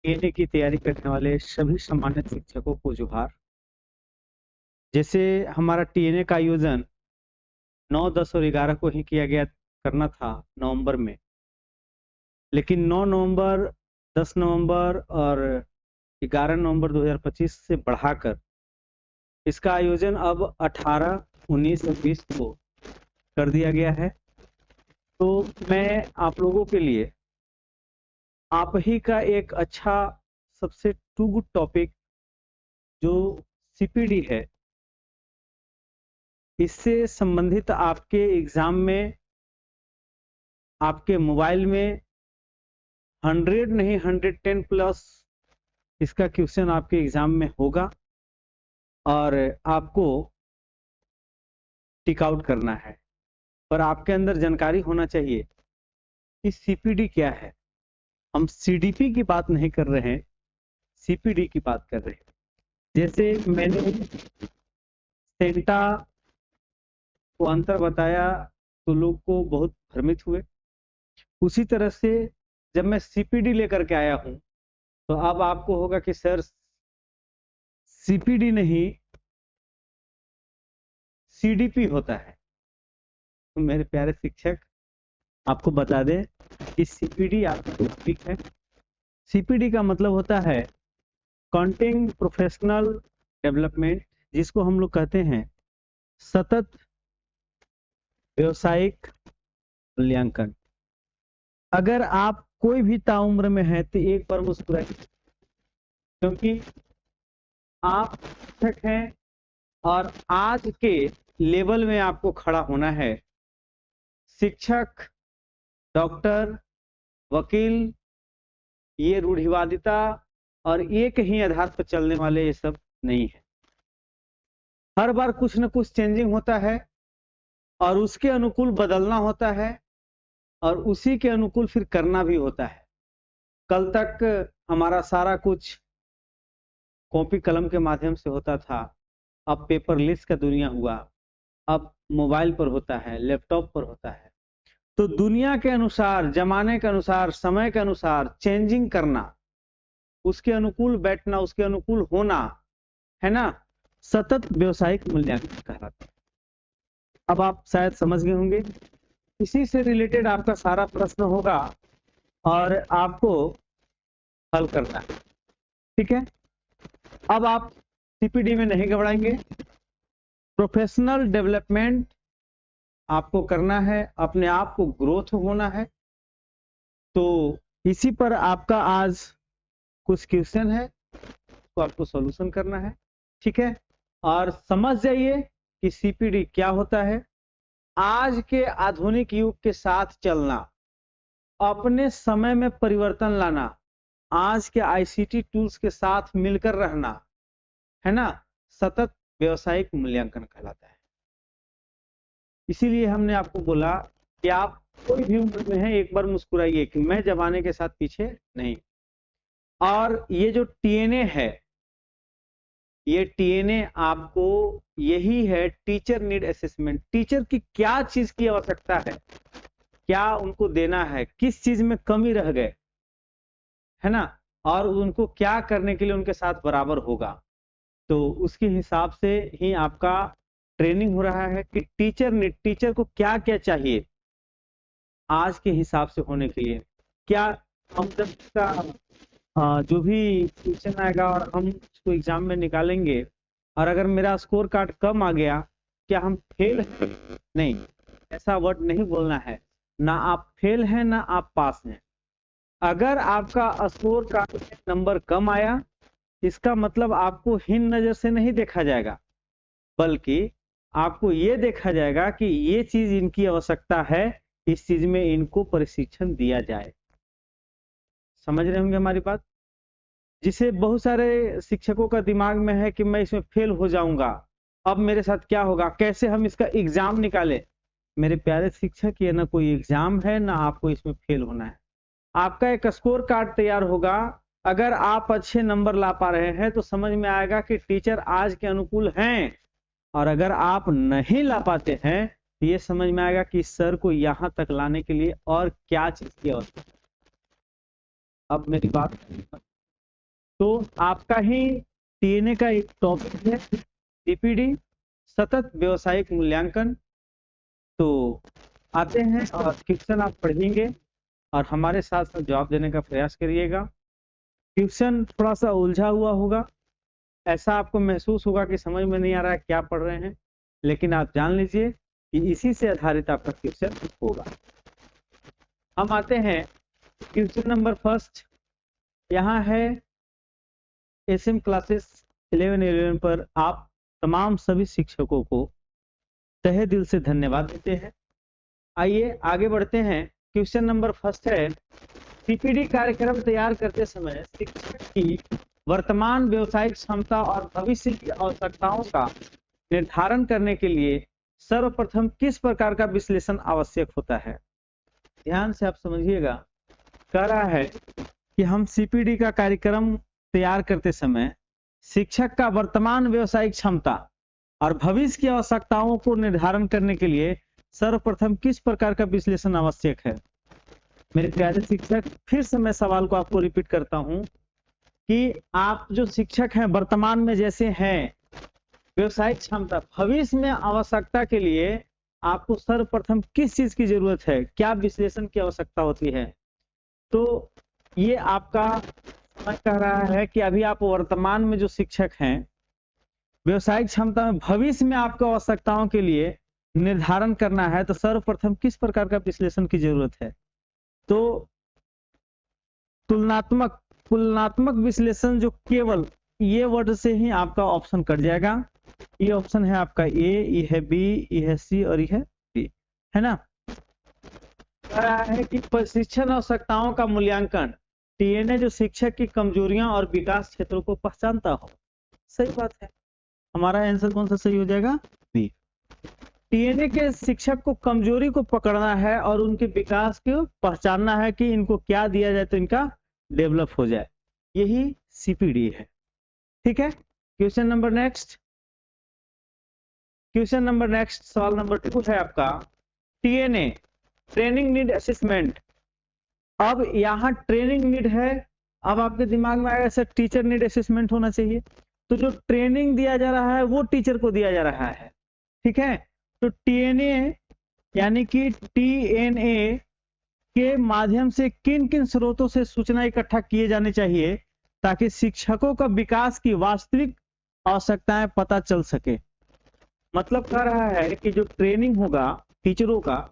TNA की तैयारी करने वाले सभी सम्मानित शिक्षकों को जोहार। जैसे हमारा टीएनए का आयोजन 9, 10 और 11 को ही करना था नवंबर में, लेकिन 9 नवंबर, 10 नवंबर और 11 नवंबर 2025 से बढ़ाकर इसका आयोजन अब 18, 19 और 20 को कर दिया गया है। तो मैं आप लोगों के लिए आप ही का एक अच्छा सबसे टू गुड टॉपिक जो सीपीडी है, इससे संबंधित आपके एग्जाम में आपके मोबाइल में 100 नहीं 110 प्लस इसका क्वेश्चन आपके एग्जाम में होगा और आपको टिक आउट करना है। पर आपके अंदर जानकारी होना चाहिए कि सीपीडी क्या है। हम सीडीपी की बात नहीं कर रहे हैं, सीपीडी की बात कर रहे हैं। जैसे मैंने सेंटा को अंतर बताया तो लोग को बहुत भ्रमित हुए, उसी तरह से जब मैं सीपीडी लेकर के आया हूं तो अब आपको होगा कि सर सीपीडी नहीं सीडीपी होता है। तो मेरे प्यारे शिक्षक आपको बता दें कि सीपीडी आपका टॉपिक है। सीपीडी का मतलब होता है कंटिन्यूइंग प्रोफेशनल डेवलपमेंट, जिसको हम लोग कहते हैं सतत व्यवसायिक मूल्यांकन। अगर आप कोई भी ताउम्र में है तो एक बार मुस्कुराइए, क्योंकि आप शिक्षक हैं और आज के लेवल में आपको खड़ा होना है। शिक्षक, डॉक्टर, वकील, ये रूढ़िवादिता और एक ही आधार पर चलने वाले ये सब नहीं है। हर बार कुछ न कुछ चेंजिंग होता है और उसके अनुकूल बदलना होता है और उसी के अनुकूल फिर करना भी होता है। कल तक हमारा सारा कुछ कॉपी कलम के माध्यम से होता था, अब पेपरलेस का दुनिया हुआ, अब मोबाइल पर होता है, लैपटॉप पर होता है। तो दुनिया के अनुसार, जमाने के अनुसार, समय के अनुसार चेंजिंग करना, उसके अनुकूल बैठना, उसके अनुकूल होना, है ना, सतत व्यवसायिक मूल्यांकन कहलाता है। अब आप शायद समझ गए होंगे। इसी से रिलेटेड आपका सारा प्रश्न होगा और आपको हल करना है, ठीक है। अब आप सीपीडी में नहीं घबराएंगे, प्रोफेशनल डेवलपमेंट आपको करना है, अपने आप को ग्रोथ होना है। तो इसी पर आपका आज कुछ क्वेश्चन है तो आपको सॉल्यूशन करना है, ठीक है। और समझ जाइए कि सीपीडी क्या होता है। आज के आधुनिक युग के साथ चलना, अपने समय में परिवर्तन लाना, आज के आईसीटी टूल्स के साथ मिलकर रहना, है ना, सतत व्यवसायिक मूल्यांकन कहलाता है। इसीलिए हमने आपको बोला कि आप कोई भी उम्र में है एक बार मुस्कुराइए कि मैं जमाने के साथ पीछे नहीं। और ये जो टीएनए है, ये टीएनए आपको यही है, टीचर नीड असेसमेंट। टीचर की क्या चीज की आवश्यकता है, क्या उनको देना है, किस चीज में कमी रह गए, है ना, और उनको क्या करने के लिए उनके साथ बराबर होगा। तो उसके हिसाब से ही आपका ट्रेनिंग हो रहा है कि टीचर को क्या क्या चाहिए आज के हिसाब से होने के लिए। क्या हम जब का जो भी क्वेश्चन आएगा और हम उसको एग्जाम में निकालेंगे और अगर मेरा स्कोर कार्ड कम आ गया, क्या हम फेल हैं? नहीं, ऐसा वर्ड नहीं बोलना है। ना आप फेल हैं ना आप पास हैं। अगर आपका स्कोर कार्ड में नंबर कम आया, इसका मतलब आपको हीन नजर से नहीं देखा जाएगा, बल्कि आपको ये देखा जाएगा कि ये चीज इनकी आवश्यकता है, इस चीज में इनको प्रशिक्षण दिया जाए। समझ रहे होंगे हमारी बात। जिसे बहुत सारे शिक्षकों का दिमाग में है कि मैं इसमें फेल हो जाऊंगा, अब मेरे साथ क्या होगा, कैसे हम इसका एग्जाम निकालें। मेरे प्यारे शिक्षक, ये ना कोई एग्जाम है ना आपको इसमें फेल होना है। आपका एक स्कोर कार्ड तैयार होगा, अगर आप अच्छे नंबर ला पा रहे हैं तो समझ में आएगा कि टीचर आज के अनुकूल हैं, और अगर आप नहीं ला पाते हैं तो ये समझ में आएगा कि सर को यहां तक लाने के लिए और क्या चीज की आवश्यकता है। अब मेरी बात तो आपका ही टीएनए का एक टॉपिक है सीपीडी, सतत व्यवसायिक मूल्यांकन। तो आते हैं और क्वेश्चन आप पढ़ेंगे और हमारे साथ साथ जवाब देने का प्रयास करिएगा। क्वेश्चन थोड़ा सा उलझा हुआ होगा, ऐसा आपको महसूस होगा कि समझ में नहीं आ रहा है क्या पढ़ रहे हैं, लेकिन आप जान लीजिए कि इसी से आधारित आपका क्वेश्चन होगा। हम आते हैं क्वेश्चन नंबर फर्स्ट। यहाँ है एसएम क्लासेस 11 पर आप तमाम सभी शिक्षकों को तहे दिल से धन्यवाद देते हैं। आइए आगे बढ़ते हैं। क्वेश्चन नंबर फर्स्ट है, सीपीडी कार्यक्रम तैयार करते समय शिक्षक की वर्तमान व्यवसायिक क्षमता और भविष्य की आवश्यकताओं का निर्धारण करने के लिए सर्वप्रथम किस प्रकार का विश्लेषण आवश्यक होता है। ध्यान से आप समझिएगा, कह रहा है कि हम सीपीडी का कार्यक्रम तैयार करते समय शिक्षक का वर्तमान व्यवसायिक क्षमता और भविष्य की आवश्यकताओं को निर्धारण करने के लिए सर्वप्रथम किस प्रकार का विश्लेषण आवश्यक है। मेरे प्यारे शिक्षक, फिर से मैं सवाल को आपको रिपीट करता हूं कि आप जो शिक्षक हैं वर्तमान में जैसे हैं, व्यवसायिक क्षमता, भविष्य में आवश्यकता के लिए आपको सर्वप्रथम किस चीज की जरूरत है, क्या विश्लेषण की आवश्यकता होती है। तो ये आपका कह रहा है कि अभी आप वर्तमान में जो शिक्षक हैं, व्यवसायिक क्षमता में भविष्य में आपको आवश्यकताओं के लिए निर्धारण करना है, तो सर्वप्रथम किस प्रकार का विश्लेषण की जरूरत है। तो तुलनात्मक विश्लेषण जो केवल ये वर्ड से ही आपका ऑप्शन कट जाएगा। ये ऑप्शन है आपका ए, ये है बी, ये है सी और ये है डी, है ना। कह रहा है कि प्रशिक्षण आवश्यकताओं का मूल्यांकन टीएनए जो शिक्षक की कमजोरियां और विकास क्षेत्रों को पहचानता हो। सही बात है, हमारा आंसर कौन सा सही हो जाएगा, बी। टीएनए के शिक्षक को कमजोरी को पकड़ना है और उनके विकास को पहचानना है कि इनको क्या दिया जाए तो इनका डेवलप हो जाए, यही सीपीडी है। ठीक है, question number next. Question number next, सवाल नंबर 2 है आपका, टीएनए ट्रेनिंग नीड असेसमेंट। अब यहाँ ट्रेनिंग नीड है, अब आपके दिमाग में आएगा सर टीचर नीड असेसमेंट होना चाहिए, तो जो ट्रेनिंग दिया जा रहा है वो टीचर को दिया जा रहा है। ठीक है, तो टीएनए यानी कि टीएनए के माध्यम से किन किन स्रोतों से सूचना इकट्ठा किए जाने चाहिए ताकि शिक्षकों का विकास की वास्तविक आवश्यकताएं पता चल सके। मतलब कह रहा है कि जो ट्रेनिंग होगा टीचरों का,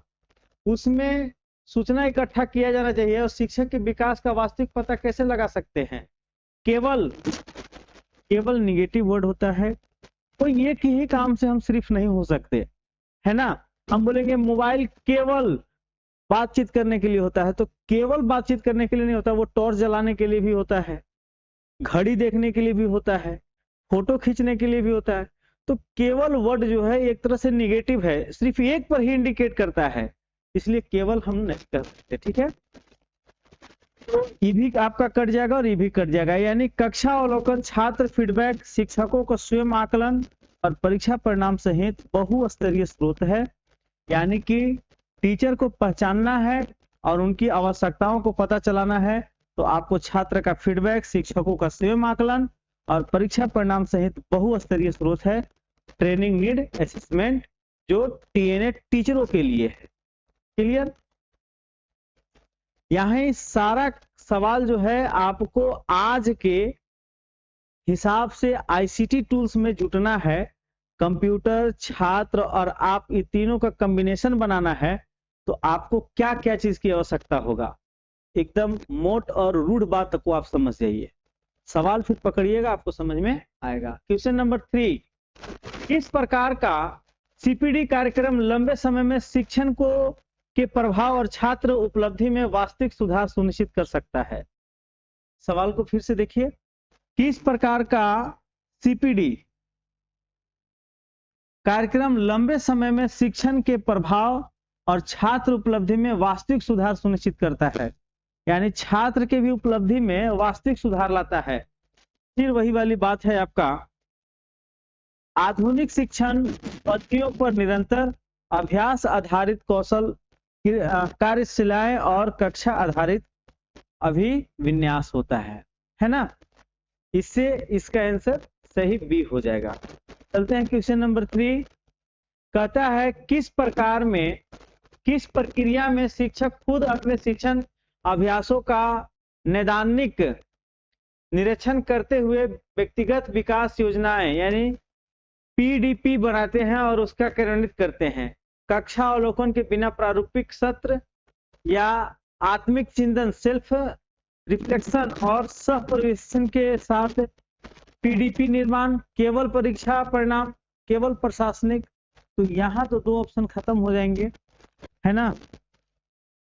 उसमें सूचना इकट्ठा किया जाना चाहिए और शिक्षक के विकास का वास्तविक पता कैसे लगा सकते हैं। केवल निगेटिव वर्ड होता है, कोई एक ही काम से हम सिर्फ नहीं हो सकते, है ना। हम बोलेंगे मोबाइल केवल बातचीत करने के लिए होता है, तो केवल बातचीत करने के लिए नहीं होता, वो टॉर्च जलाने के लिए भी होता है, घड़ी देखने के लिए भी होता है, फोटो खींचने के लिए भी होता है। तो केवल वर्ड जो है एक तरह से निगेटिव है, सिर्फ एक पर ही इंडिकेट करता है, इसलिए केवल हम नहीं कर सकते। ठीक है, तो ये भी आपका कट जाएगा और ये भी कट जाएगा, यानी कक्षा अवलोकन, छात्र फीडबैक, शिक्षकों का स्वयं आकलन और परीक्षा परिणाम सहित बहुस्तरीय स्रोत है। यानी कि टीचर को पहचानना है और उनकी आवश्यकताओं को पता चलाना है, तो आपको छात्र का फीडबैक, शिक्षकों का स्वयं आकलन और परीक्षा परिणाम सहित बहुस्तरीय स्रोत है ट्रेनिंग नीड असेसमेंट, जो टीएनए टीचरों के लिए है। क्लियर। यहाँ सारा सवाल जो है आपको आज के हिसाब से आईसीटी टूल्स में जुटना है, कंप्यूटर, छात्र और आप ये तीनों का कॉम्बिनेशन बनाना है, तो आपको क्या क्या चीज की आवश्यकता होगा। एकदम मोट और रूढ़ बात को आप समझ जाइए, सवाल फिर पकड़िएगा, आपको समझ में आएगा। क्वेश्चन नंबर 3, किस प्रकार का सीपीडी कार्यक्रम लंबे समय में शिक्षण को के प्रभाव और छात्र उपलब्धि में वास्तविक सुधार सुनिश्चित कर सकता है। सवाल को फिर से देखिए, किस प्रकार का सीपीडी कार्यक्रम लंबे समय में शिक्षण के प्रभाव और छात्र उपलब्धि में वास्तविक सुधार सुनिश्चित करता है, यानी छात्र के भी उपलब्धि में वास्तविक सुधार लाता है। फिर वही वाली बात है आपका, आधुनिक शिक्षण पद्धतियों पर निरंतर अभ्यास आधारित कौशल, कार्यशालाएं और कक्षा आधारित अभिविन्यास होता है ना। इससे इसका आंसर सही बी हो जाएगा। चलते हैं क्वेश्चन नंबर 3। कहता है किस प्रक्रिया में शिक्षक खुद अपने शिक्षण अभ्यासों का नैदानिक निरीक्षण करते हुए व्यक्तिगत विकास योजनाएं यानी पीडीपी बनाते हैं और उसका क्रियान्वित करते हैं। कक्षा अवलोकन के बिना प्रारूपिक सत्र या आत्मिक चिंतन सेल्फ रिफ्लेक्शन और सह परिवेशन के साथ पीडीपी निर्माण, केवल परीक्षा परिणाम, केवल प्रशासनिक। तो यहाँ तो 2 ऑप्शन खत्म हो जाएंगे, है ना,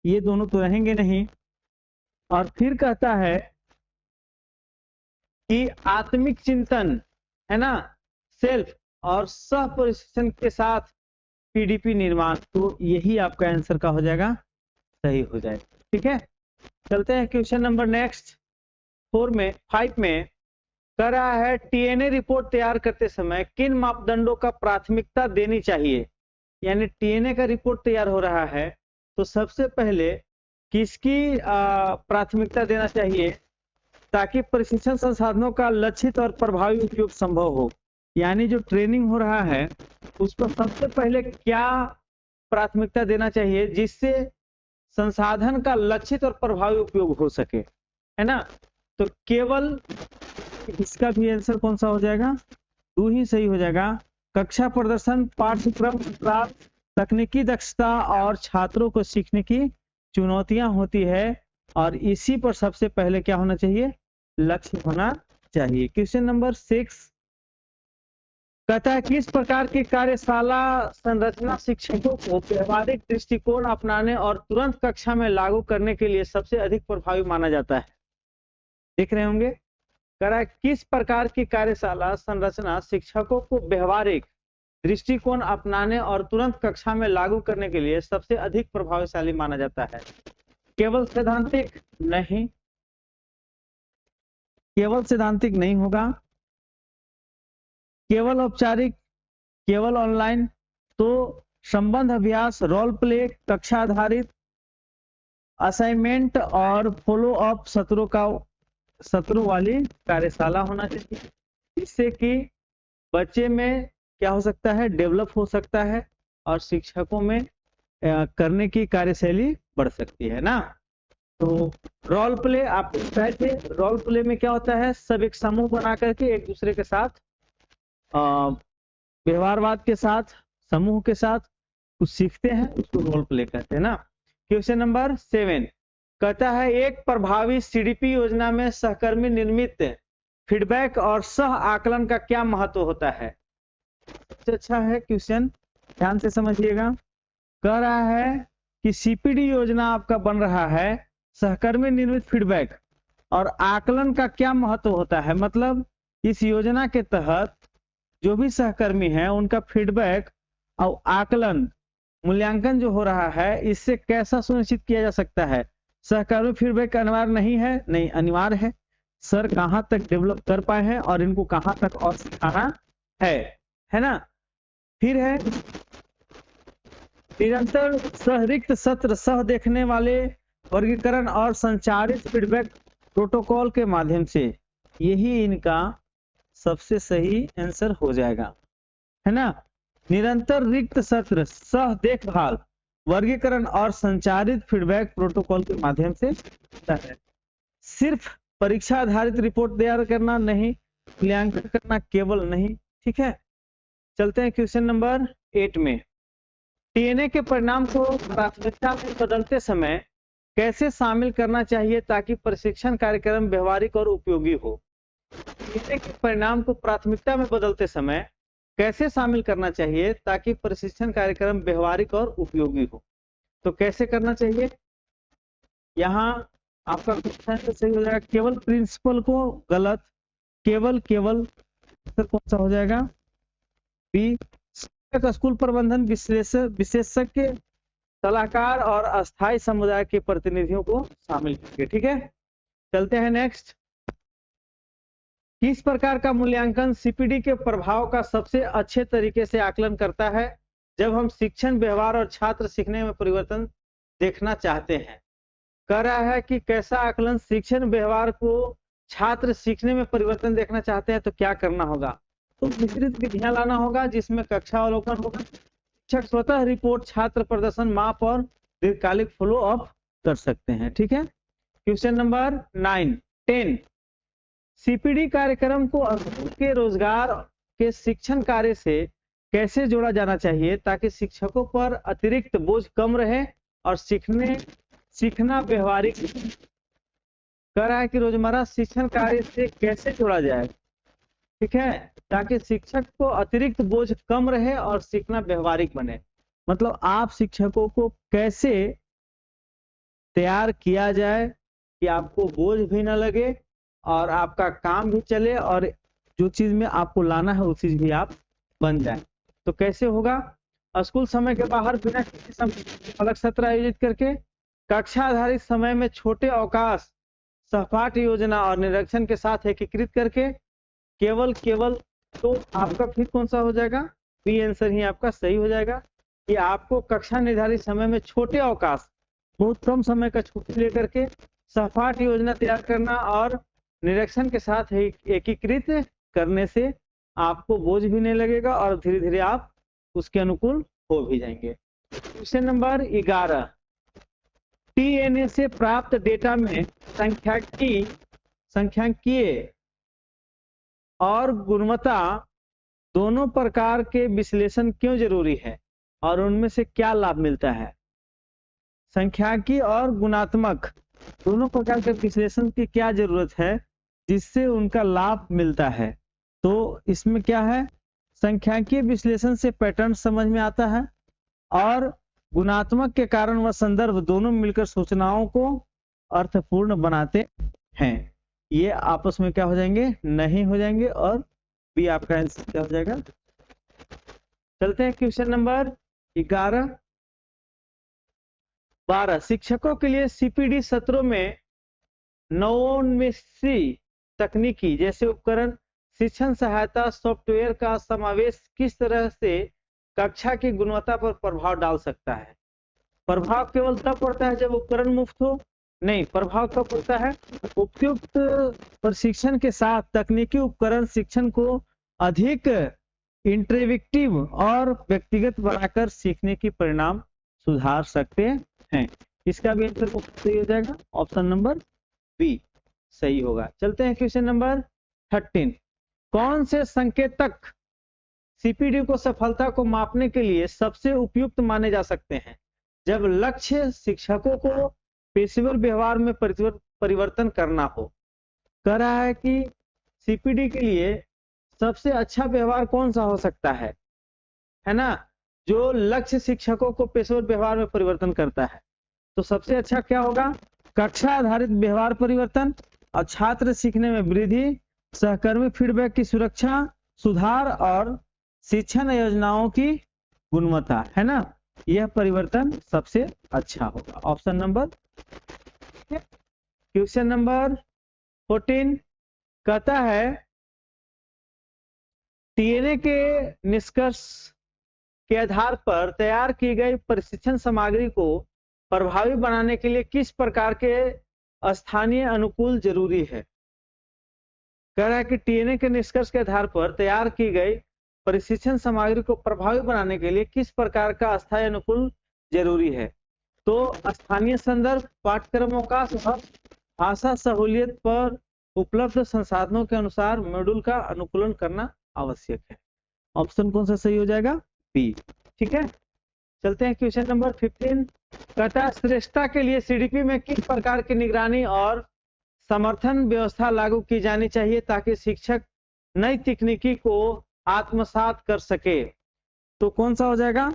ये दोनों तो रहेंगे नहीं। और फिर कहता है कि आत्मिक चिंतन, है ना, सेल्फ और सह परिवेशन के साथ पीडीपी निर्माण। तो यही आपका आंसर का हो जाएगा, सही हो जाएगा। ठीक है, चलते हैं क्वेश्चन नंबर नेक्स्ट 5 में कह रहा है टीएनए रिपोर्ट तैयार करते समय किन मापदंडों का प्राथमिकता देनी चाहिए। यानी टीएनए का रिपोर्ट तैयार हो रहा है तो सबसे पहले किसकी प्राथमिकता देना चाहिए ताकि प्रशिक्षण संसाधनों का लक्षित और प्रभावी उपयोग संभव हो। यानी जो ट्रेनिंग हो रहा है उस पर सबसे पहले क्या प्राथमिकता देना चाहिए जिससे संसाधन का लक्षित और प्रभावी उपयोग हो सके, है ना। तो केवल इसका भी आंसर कौन सा हो जाएगा, 2 ही सही हो जाएगा। कक्षा प्रदर्शन, पाठ्यक्रम प्राप्त, तकनीकी दक्षता और छात्रों को सीखने की चुनौतियां होती है और इसी पर सबसे पहले क्या होना चाहिए, लक्ष्य होना चाहिए। क्वेश्चन नंबर 6 कहता है किस प्रकार की कार्यशाला संरचना शिक्षकों को व्यवहारिक दृष्टिकोण अपनाने और तुरंत कक्षा में लागू करने के लिए सबसे अधिक प्रभावी माना जाता है। देख रहे होंगे, कह रहा है किस प्रकार की कार्यशाला संरचना शिक्षकों को व्यवहारिक दृष्टिकोण अपनाने और तुरंत कक्षा में लागू करने के लिए सबसे अधिक प्रभावशाली माना जाता है। केवल सैद्धांतिक नहीं, केवल सैद्धांतिक नहीं होगा, केवल औपचारिक, केवल ऑनलाइन। तो संबंध अभ्यास, रोल प्ले, कक्षा आधारित, असाइनमेंट और फॉलो अप सत्रों वाली कार्यशाला होना चाहिए, जिससे कि बच्चे में क्या हो सकता है, डेवलप हो सकता है और शिक्षकों में करने की कार्यशैली बढ़ सकती है ना। तो रोल प्ले, आप रोल प्ले में क्या होता है, सब एक समूह बना करके एक दूसरे के साथ व्यवहारवाद के साथ, समूह के साथ कुछ सीखते हैं, उसको रोल प्ले कहते हैं ना। क्वेश्चन नंबर 7 कहता है एक प्रभावी सीडीपी योजना में सहकर्मी निर्मित फीडबैक और सह आकलन का क्या महत्व होता है। सबसे अच्छा है क्वेश्चन, ध्यान से समझिएगा। कह रहा है कि सीपीडी योजना आपका बन रहा है, सहकर्मी निर्मित फीडबैक और आकलन का क्या महत्व होता है। मतलब इस योजना के तहत जो भी सहकर्मी है उनका फीडबैक और आकलन, मूल्यांकन जो हो रहा है, इससे कैसा सुनिश्चित किया जा सकता है। सहकर्मी फीडबैक अनिवार्य नहीं है, नहीं अनिवार्य है। सर कहां तक डेवलप कर पाए हैं और इनको कहां तक और सिखाना है ना। फिर है निरंतर सहरिक्त सत्र, सह देखने वाले वर्गीकरण और संचारित फीडबैक प्रोटोकॉल के माध्यम से। यही इनका सबसे सही आंसर हो जाएगा, है ना। निरंतर रिक्त सत्र, सह देखभाल, वर्गीकरण और संचारित फीडबैक प्रोटोकॉल के माध्यम से होता है। सिर्फ परीक्षा आधारित रिपोर्ट तैयार करना नहीं, मूल्यांकन करना केवल नहीं। ठीक है, चलते हैं क्वेश्चन नंबर 8 में। टीएनए के परिणाम को प्राथमिकता में बदलते समय कैसे शामिल करना चाहिए ताकि प्रशिक्षण कार्यक्रम व्यवहारिक और उपयोगी हो। टीएनए के परिणाम को प्राथमिकता में बदलते समय कैसे शामिल करना चाहिए ताकि प्रशिक्षण कार्यक्रम व्यवहारिक और उपयोगी हो। तो कैसे करना चाहिए, यहाँ आपका क्वेश्चन सही हो जाएगा। केवल प्रिंसिपल को गलत, केवल कौन सा हो जाएगा, बी। स्कूल प्रबंधन विशेषज्ञ, सलाहकार और अस्थायी समुदाय के प्रतिनिधियों को शामिल करेंगे। ठीक है, चलते हैं नेक्स्ट। किस प्रकार का मूल्यांकन सीपीडी के प्रभाव का सबसे अच्छे तरीके से आकलन करता है जब हम शिक्षण व्यवहार और छात्र सीखने में परिवर्तन देखना चाहते हैं। कह रहा है कि कैसा आकलन शिक्षण व्यवहार को छात्र सीखने में परिवर्तन देखना चाहते हैं तो क्या करना होगा? तो मिश्रित विधियां लाना होगा, जिसमें कक्षा अवलोकन होगा, शिक्षक स्वतः रिपोर्ट, छात्र प्रदर्शन, माप और दीर्घकालिक फॉलो अप कर सकते हैं। ठीक है। क्वेश्चन नंबर 10 सीपीडी कार्यक्रम को स्कूल के रोजगार के शिक्षण कार्य से कैसे जोड़ा जाना चाहिए ताकि शिक्षकों पर अतिरिक्त बोझ कम रहे और सीखना व्यवहारिक। कह रहा है कि रोजमर्रा शिक्षण कार्य से कैसे जोड़ा जाए, ठीक है, ताकि शिक्षक को अतिरिक्त बोझ कम रहे और सीखना व्यवहारिक बने। मतलब आप शिक्षकों को कैसे तैयार किया जाए कि आपको बोझ भी ना लगे और आपका काम भी चले और जो चीज में आपको लाना है वो चीज भी आप बन जाए। तो कैसे होगा? स्कूल समय के बाहर बिना किसी समय अलग सत्र आयोजित करके, कक्षा आधारित समय में छोटे अवकाश, सहपाठ योजना और निरीक्षण के साथ एकीकृत करके, केवल तो आपका फिर कौन सा हो जाएगा? बी आंसर ही आपका सही हो जाएगा कि आपको कक्षा निर्धारित समय में छोटे अवकाश, बहुत कम समय का छुट्टी लेकर के सहपाठ योजना तैयार करना और निरीक्षण के साथ एकीकृत करने से आपको बोझ भी नहीं लगेगा और धीरे धीरे आप उसके अनुकूल हो भी जाएंगे। क्वेश्चन नंबर 11 टीएनए से प्राप्त डेटा में सांख्यिकीय और गुणवत्ता दोनों प्रकार के विश्लेषण क्यों जरूरी है और उनमें से क्या लाभ मिलता है? सांख्यिकीय और गुणात्मक दोनों प्रकार के विश्लेषण की क्या जरूरत है जिससे उनका लाभ मिलता है? तो इसमें क्या है? सांख्यिकीय विश्लेषण से पैटर्न समझ में आता है और गुणात्मक के कारण व संदर्भ दोनों मिलकर सूचनाओं को अर्थपूर्ण बनाते हैं। ये आपस में क्या हो जाएंगे? नहीं हो जाएंगे और बी आपका आंसर क्या हो जाएगा? चलते हैं क्वेश्चन नंबर 12 शिक्षकों के लिए सीपीडी सत्रों में नवोन्मेषी तकनीकी जैसे उपकरण, शिक्षण सहायता सॉफ्टवेयर का समावेश किस तरह से कक्षा की गुणवत्ता पर प्रभाव डाल सकता है? प्रभाव केवल तब पड़ता है जब उपकरण मुफ्त हो? नहीं, प्रभाव कब पड़ता है? उपयुक्त प्रशिक्षण के साथ तकनीकी उपकरण शिक्षण को अधिक इंटरेक्टिव और व्यक्तिगत बनाकर सीखने की परिणाम सुधार सकते हैं। इसका भी आंसर सही हो जाएगा, ऑप्शन नंबर बी सही होगा। चलते हैं क्वेश्चन नंबर 13 कौन से संकेतक सीपीडी को सफलता को मापने के लिए सबसे उपयुक्त माने जा सकते हैं जब लक्ष्य शिक्षकों को पेशेवर व्यवहार में परिवर्तन करना हो? कह रहा है कि सीपीडी के लिए सबसे अच्छा व्यवहार कौन सा हो सकता है ना, जो लक्ष्य शिक्षकों को पेशेवर व्यवहार में परिवर्तन करता है। तो सबसे अच्छा क्या होगा? कक्षा आधारित व्यवहार परिवर्तन और छात्र सीखने में वृद्धि, सहकर्मी फीडबैक की सुरक्षा, सुधार और शिक्षण योजनाओं की गुणवत्ता, है ना, यह परिवर्तन सबसे अच्छा होगा। Option number. क्वेश्चन नंबर 14 कहता है टीएनए के निष्कर्ष के आधार पर तैयार की गई प्रशिक्षण सामग्री को प्रभावी बनाने के लिए किस प्रकार के स्थानीय अनुकूल जरूरी है? कह रहा है कि टीएनए के निष्कर्ष के आधार पर तैयार की गई प्रशिक्षण सामग्री को प्रभावी बनाने के लिए किस प्रकार का अस्थायी अनुकूल जरूरी है? तो स्थानीय संदर्भ, पाठ्यक्रमों का भाषा सहूलियत पर उपलब्ध संसाधनों के अनुसार मॉड्यूल का अनुकूलन करना आवश्यक है। ऑप्शन कौन सा सही हो जाएगा? बी। ठीक है, चलते हैं क्वेश्चन नंबर 15 कहता है श्रेष्ठता के लिए सीडीपी में किस प्रकार की निगरानी और समर्थन व्यवस्था लागू की जानी चाहिए ताकि शिक्षक नई तकनीकी को आत्मसात कर सके? तो कौन सा हो जाएगा?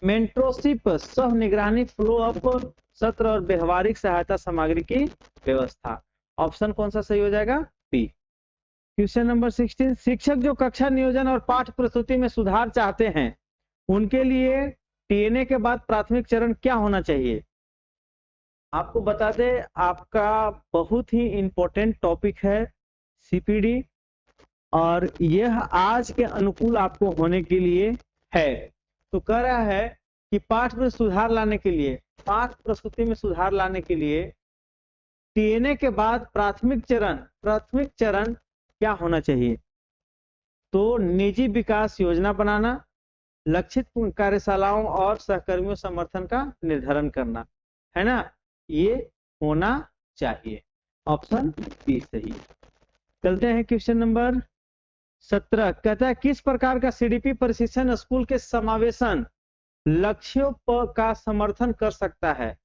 मेंटरशिप, सह निगरानी, फ्लो अप सत्र और व्यवहारिक सहायता सामग्री की व्यवस्था। ऑप्शन कौन सा सही हो जाएगा? बी। क्वेश्चन नंबर 16 शिक्षक जो कक्षा नियोजन और पाठ प्रस्तुति में सुधार चाहते हैं उनके लिए टीएनए के बाद प्राथमिक चरण क्या होना चाहिए? आपको बता दें आपका बहुत ही इंपॉर्टेंट टॉपिक है सीपीडी और यह आज के अनुकूल आपको होने के लिए है। तो कह रहा है कि पाठ में सुधार लाने के लिए, पाठ प्रस्तुति में सुधार लाने के लिए टीएनए के बाद प्राथमिक चरण क्या होना चाहिए? तो निजी विकास योजना बनाना, लक्षित कार्यशालाओं और सहकर्मियों समर्थन का निर्धारण करना, है ना, ये होना चाहिए। ऑप्शन बी सही। चलते हैं क्वेश्चन नंबर 17। कहता है किस प्रकार का सीडीपी प्रशिक्षण स्कूल के समावेशन लक्ष्यों का समर्थन कर सकता है,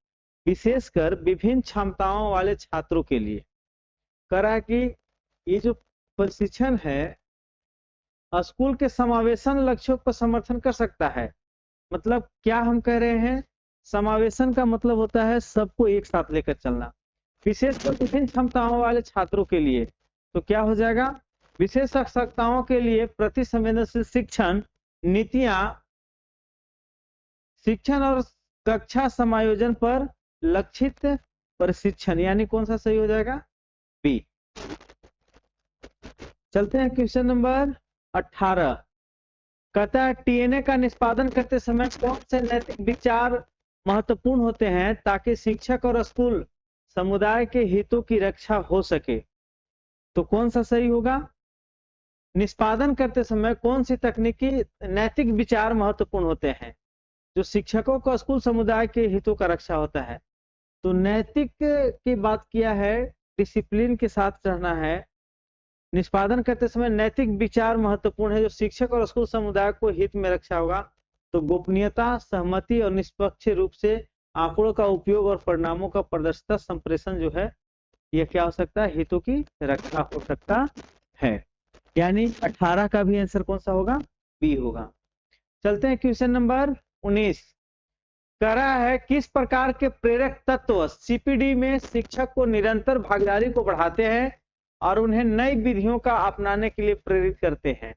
विशेषकर विभिन्न क्षमताओं वाले छात्रों के लिए। कह रहा है कि ये जो प्रशिक्षण है स्कूल के समावेशन लक्ष्यों पर समर्थन कर सकता है। मतलब क्या हम कह रहे हैं? समावेशन का मतलब होता है सबको एक साथ लेकर चलना, विशेषकर विभिन्न क्षमताओं वाले छात्रों के लिए। तो क्या हो जाएगा? विशेष आवश्यकताओं के लिए प्रति संवेदनशील शिक्षण नीतियां, शिक्षण और कक्षा समायोजन पर लक्षित प्रशिक्षण, यानी कौन सा सही हो जाएगा? बी। चलते हैं क्वेश्चन नंबर 18। कहता है टीएनए का निष्पादन करते समय कौन से नैतिक विचार महत्वपूर्ण होते हैं ताकि शिक्षक और स्कूल समुदाय के हितों की रक्षा हो सके? तो कौन सा सही होगा? निष्पादन करते समय कौन सी तकनीकी नैतिक विचार महत्वपूर्ण होते हैं जो शिक्षकों को स्कूल समुदाय के हितों का रक्षा होता है? तो नैतिक की बात किया है, डिसिप्लिन के साथ रहना है। निष्पादन करते समय नैतिक विचार महत्वपूर्ण है जो शिक्षक और स्कूल समुदाय को हित में रक्षा होगा। तो गोपनीयता, सहमति और निष्पक्ष रूप से आंकड़ों का उपयोग और परिणामों का पारदर्शिता संप्रेषण जो है यह क्या हो सकता है? हितों की रक्षा हो सकता है। यानी 18 का भी आंसर कौन सा होगा? बी होगा। चलते हैं क्वेश्चन नंबर 19। कह रहा है किस प्रकार के प्रेरक तत्व सीपीडी में शिक्षक को निरंतर भागीदारी को बढ़ाते हैं और उन्हें नई विधियों का अपनाने के लिए प्रेरित करते हैं?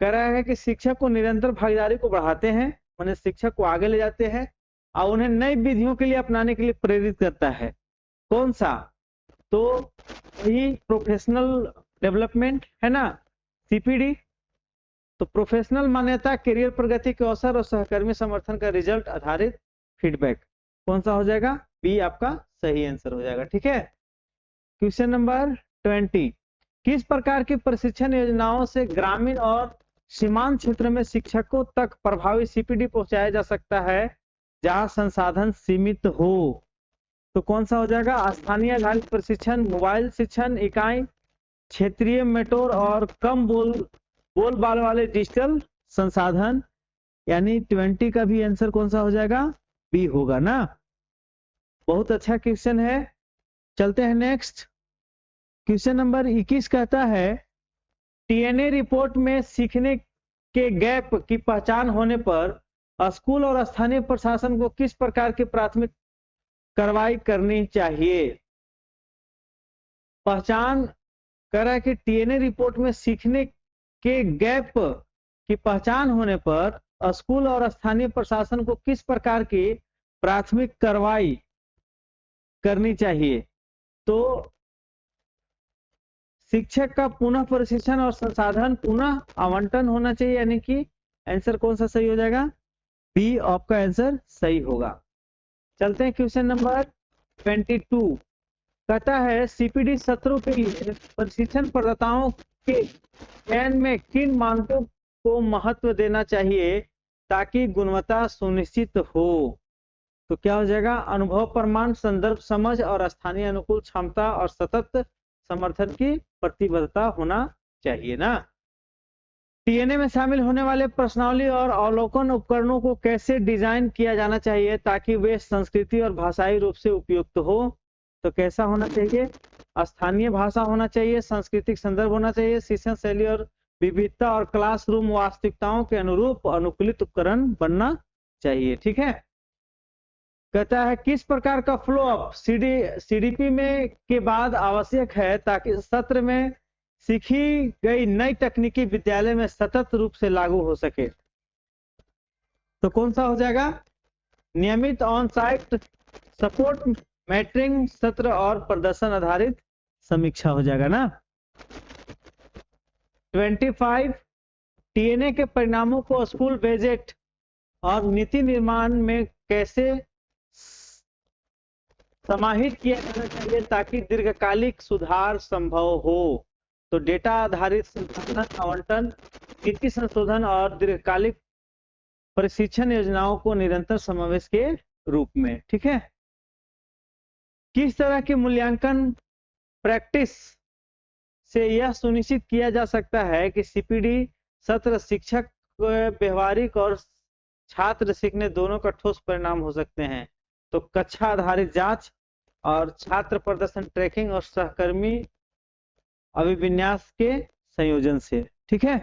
कह रहा है कि शिक्षक को निरंतर भागीदारी को बढ़ाते हैं, माने शिक्षक को आगे ले जाते हैं और उन्हें नई विधियों के लिए अपनाने के लिए प्रेरित करता है। कौन सा? तो यही प्रोफेशनल डेवलपमेंट है ना, सीपीडी। तो प्रोफेशनल मान्यता, करियर प्रगति के अवसर और सहकर्मी समर्थन का रिजल्ट आधारित फीडबैक। कौन सा हो जाएगा? बी आपका सही आंसर हो जाएगा। ठीक है। Question number 20। किस प्रकार की प्रशिक्षण योजनाओं से ग्रामीण और सीमांत क्षेत्र में शिक्षकों तक प्रभावी सीपीडी पहुंचाया जा सकता है जहां संसाधन सीमित हो? तो कौन सा हो जाएगा? स्थानीय आधारित प्रशिक्षण, मोबाइल शिक्षण इकाई, क्षेत्रीय मेटोर और कम बोलबाल वाले डिजिटल संसाधन। यानी 20 का भी आंसर कौन सा हो जाएगा? बी होगा ना। बहुत अच्छा क्वेश्चन है। चलते हैं नेक्स्ट। क्वेश्चन नंबर 21 कहता है टीएनए रिपोर्ट में सीखने के गैप की पहचान होने पर स्कूल और स्थानीय प्रशासन को किस प्रकार की प्राथमिक कार्रवाई करनी चाहिए? पहचान कर रहा है कि टीएनए रिपोर्ट में सीखने के गैप की पहचान होने पर स्कूल और स्थानीय प्रशासन को किस प्रकार की प्राथमिक कार्रवाई करनी चाहिए? तो शिक्षक का पुनः प्रशिक्षण और संसाधन पुनः आवंटन होना चाहिए, यानी कि आंसर कौन सा सही हो जाएगा? बी आपका आंसर सही होगा। चलते हैं क्वेश्चन नंबर 22। कहता है सीपीडी सत्रों के लिए प्रशिक्षण प्रदाताओं के चयन में किन मानकों को महत्व देना चाहिए ताकि गुणवत्ता सुनिश्चित हो? तो क्या हो जाएगा? अनुभव, प्रमाण, संदर्भ, समझ और स्थानीय अनुकूल क्षमता और सतत समर्थन की प्रतिबद्धता होना चाहिए ना। टीएनए में शामिल होने वाले प्रश्नावली और अवलोकन उपकरणों को कैसे डिजाइन किया जाना चाहिए ताकि वे संस्कृति और भाषाई रूप से उपयुक्त हो? तो कैसा होना चाहिए? स्थानीय भाषा होना चाहिए, सांस्कृतिक संदर्भ होना चाहिए, शिक्षण शैली और विविधता और क्लासरूम वास्तविकताओं के अनुरूप अनुकूलित उपकरण बनना चाहिए। ठीक है। कहता है किस प्रकार का फ्लो अप सीडीपी में के बाद आवश्यक है ताकि सत्र में सीखी गई नई तकनीकी विद्यालय में सतत रूप से लागू हो सके? तो कौन सा हो जाएगा? नियमित ऑन साइट सपोर्ट, मैटरिंग सत्र और प्रदर्शन आधारित समीक्षा हो जाएगा ना। 25। टीएनए के परिणामों को स्कूल बजट और नीति निर्माण में कैसे समाहित किया जाना चाहिए ताकि दीर्घकालिक सुधार संभव हो। तो डेटा आधारित संसाधन आवंटन, नीति संशोधन और दीर्घकालिक प्रशिक्षण योजनाओं को निरंतर समावेश के रूप में। ठीक है, किस तरह के मूल्यांकन प्रैक्टिस से यह सुनिश्चित किया जा सकता है कि सीपीडी सत्र शिक्षक व्यवहारिक और छात्र सीखने दोनों का ठोस परिणाम हो सकते हैं। तो कक्षा आधारित जांच और छात्र प्रदर्शन ट्रैकिंग और सहकर्मी अभिविन्यास के संयोजन से। ठीक है,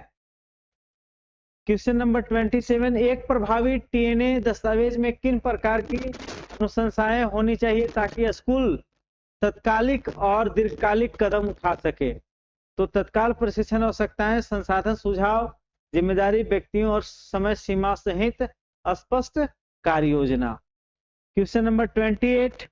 क्वेश्चन नंबर 27, एक प्रभावी टीएनए दस्तावेज में किन प्रकार की अनुशंसाएं होनी चाहिए ताकि स्कूल तत्कालिक और दीर्घकालिक कदम उठा सके। तो तत्काल प्रशिक्षण आवश्यकताएं, संसाधन सुझाव, जिम्मेदारी व्यक्तियों और समय सीमा सहित स्पष्ट कार्य योजना। क्वेश्चन नंबर 28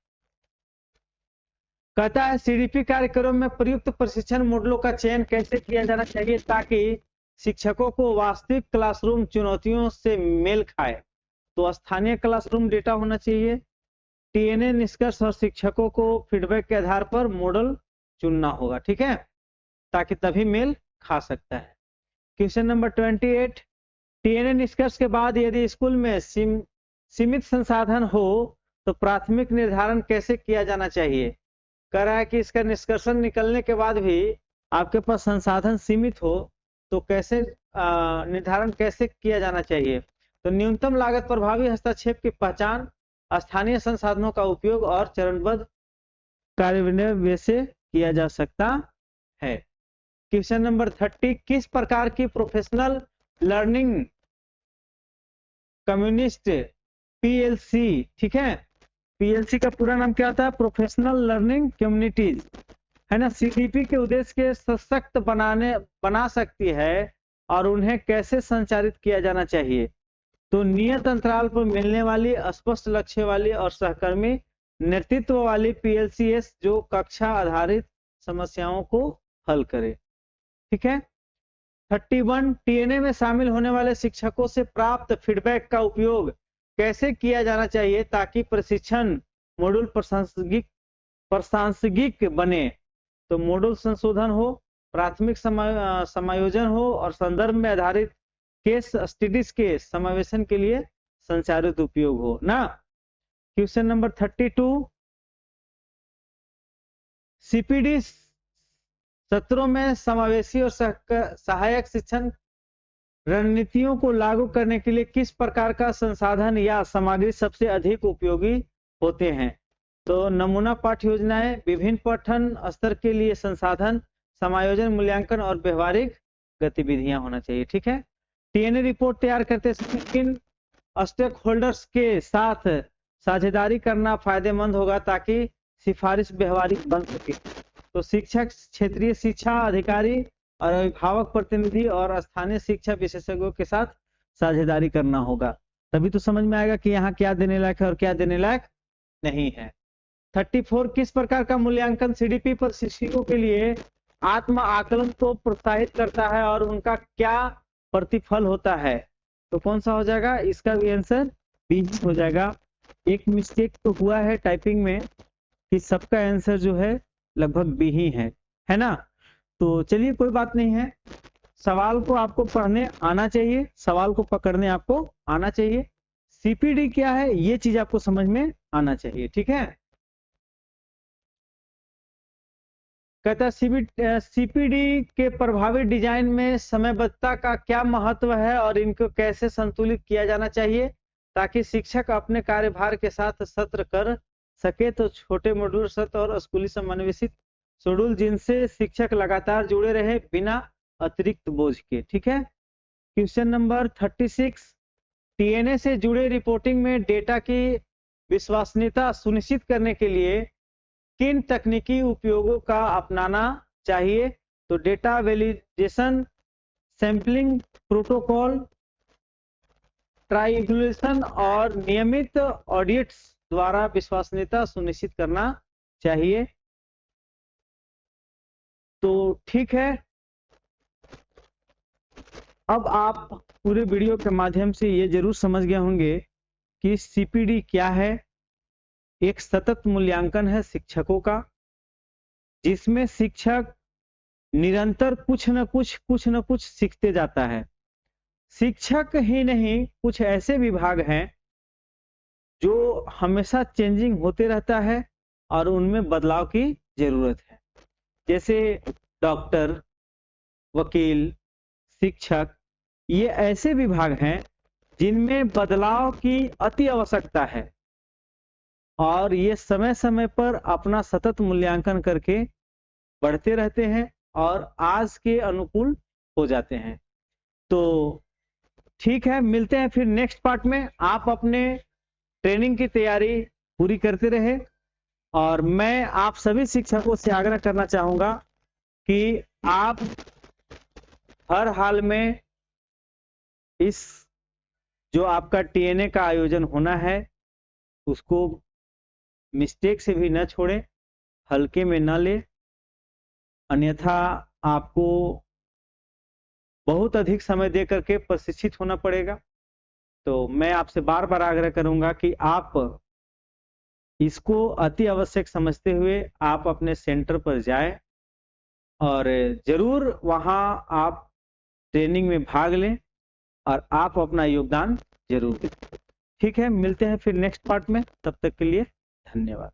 कहता है सीडीपी कार्यक्रम में प्रयुक्त प्रशिक्षण मॉडलों का चयन कैसे किया जाना चाहिए ताकि शिक्षकों को वास्तविक क्लासरूम चुनौतियों से मेल खाए। तो स्थानीय क्लासरूम डेटा होना चाहिए, टीएनए निष्कर्ष और शिक्षकों को फीडबैक के आधार पर मॉडल चुनना होगा। ठीक है, ताकि तभी मेल खा सकता है। क्वेश्चन नंबर 28 टीएनए निष्कर्ष के बाद यदि स्कूल में सीमित संसाधन हो तो प्राथमिक निर्धारण कैसे किया जाना चाहिए। कह रहा है कि इसका निष्कर्षण निकलने के बाद भी आपके पास संसाधन सीमित हो तो कैसे निर्धारण कैसे किया जाना चाहिए। तो न्यूनतम लागत प्रभावी हस्तक्षेप की पहचान, स्थानीय संसाधनों का उपयोग और चरणबद्ध कार्यान्वयन से किया जा सकता है। क्वेश्चन नंबर 30 किस प्रकार की प्रोफेशनल लर्निंग कम्युनिस्ट पीएलसी। ठीक है, पीएलसी का पूरा नाम क्या था, प्रोफेशनल लर्निंग कम्युनिटीज, है ना। सीडीपी के उद्देश्य के सशक्त बना सकती है और उन्हें कैसे संचालित किया जाना चाहिए। तो नियत अंतराल पर मिलने वाली, स्पष्ट लक्ष्य वाली और सहकर्मी नेतृत्व वाली पीएलसीएस जो कक्षा आधारित समस्याओं को हल करे। ठीक है, 31 टीएनए में शामिल होने वाले शिक्षकों से प्राप्त फीडबैक का उपयोग कैसे किया जाना चाहिए ताकि प्रशिक्षण मॉड्यूल प्रासंगिक बने। तो मॉड्यूल संशोधन हो, प्राथमिक समायोजन हो और संदर्भ में आधारित केस स्टडीज के समावेशन के लिए संचालित उपयोग हो ना। क्वेश्चन नंबर 32 सीपीडी सत्रों में समावेशी और सहायक शिक्षण रणनीतियों को लागू करने के लिए किस प्रकार का संसाधन या सामग्री सबसे अधिक उपयोगी होते हैं। तो नमूना पाठ योजनाएं, विभिन्न पठन स्तर के लिए संसाधन, समायोजन, मूल्यांकन और व्यवहारिक गतिविधियां होना चाहिए। ठीक है, टीएनए रिपोर्ट तैयार करते समय किन स्टेक होल्डर्स के साथ साझेदारी करना फायदेमंद होगा ताकि सिफारिश व्यवहारिक बन सके। तो शिक्षक, क्षेत्रीय शिक्षा अधिकारी और अभिभावक प्रतिनिधि और स्थानीय शिक्षा विशेषज्ञों के साथ साझेदारी करना होगा, तभी तो समझ में आएगा कि यहाँ क्या देने लायक है और क्या देने लायक नहीं है। 34 किस प्रकार का मूल्यांकन सीडीपी पर शिक्षकों के लिए आत्म आकलन को प्रोत्साहित करता है और उनका क्या प्रतिफल होता है। तो कौन सा हो जाएगा, इसका भी आंसर बी हो जाएगा। एक मिस्टेक तो हुआ है टाइपिंग में कि सबका आंसर जो है लगभग बी ही है ना। तो चलिए कोई बात नहीं है, सवाल को आपको पढ़ने आना चाहिए, सवाल को पकड़ने आपको आना चाहिए, सीपीडी क्या है ये चीज आपको समझ में आना चाहिए। ठीक है, कहता है सीपीडी के प्रभावी डिजाइन में समयबद्धता का क्या महत्व है और इनको कैसे संतुलित किया जाना चाहिए ताकि शिक्षक अपने कार्यभार के साथ सत्र कर सके। तो छोटे मॉड्यूल सत्र और स्कूली समन्वयित शेड्यूल जिनसे शिक्षक लगातार जुड़े रहे बिना अतिरिक्त बोझ के। ठीक है, क्वेश्चन नंबर 36 टीएनए से जुड़े रिपोर्टिंग में डेटा की विश्वसनीयता सुनिश्चित करने के लिए किन तकनीकी उपयोगों का अपनाना चाहिए। तो डेटा वैलिडेशन, सैंपलिंग प्रोटोकॉल, ट्राइब्यूलेशन और नियमित ऑडिट्स द्वारा विश्वसनीयता सुनिश्चित करना चाहिए। तो ठीक है, अब आप पूरे वीडियो के माध्यम से ये जरूर समझ गए होंगे कि सीपीडी क्या है, एक सतत मूल्यांकन है शिक्षकों का, जिसमें शिक्षक निरंतर कुछ न कुछ सीखते जाता है। शिक्षक ही नहीं, कुछ ऐसे विभाग हैं जो हमेशा चेंजिंग होते रहता है और उनमें बदलाव की जरूरत है। जैसे डॉक्टर, वकील, शिक्षक, ये ऐसे विभाग हैं जिनमें बदलाव की अति आवश्यकता है और ये समय समय पर अपना सतत मूल्यांकन करके बढ़ते रहते हैं और आज के अनुकूल हो जाते हैं। तो ठीक है, मिलते हैं फिर नेक्स्ट पार्ट में। आप अपने ट्रेनिंग की तैयारी पूरी करते रहे और मैं आप सभी शिक्षकों से आग्रह करना चाहूंगा कि आप हर हाल में इस जो आपका टीएनए का आयोजन होना है उसको मिस्टेक से भी न छोड़ें, हल्के में न ले, अन्यथा आपको बहुत अधिक समय दे करके प्रशिक्षित होना पड़ेगा। तो मैं आपसे बार बार आग्रह करूंगा कि आप इसको अति आवश्यक समझते हुए आप अपने सेंटर पर जाएं और जरूर वहां आप ट्रेनिंग में भाग लें और आप अपना योगदान जरूर दें। ठीक है, मिलते हैं फिर नेक्स्ट पार्ट में, तब तक के लिए धन्यवाद।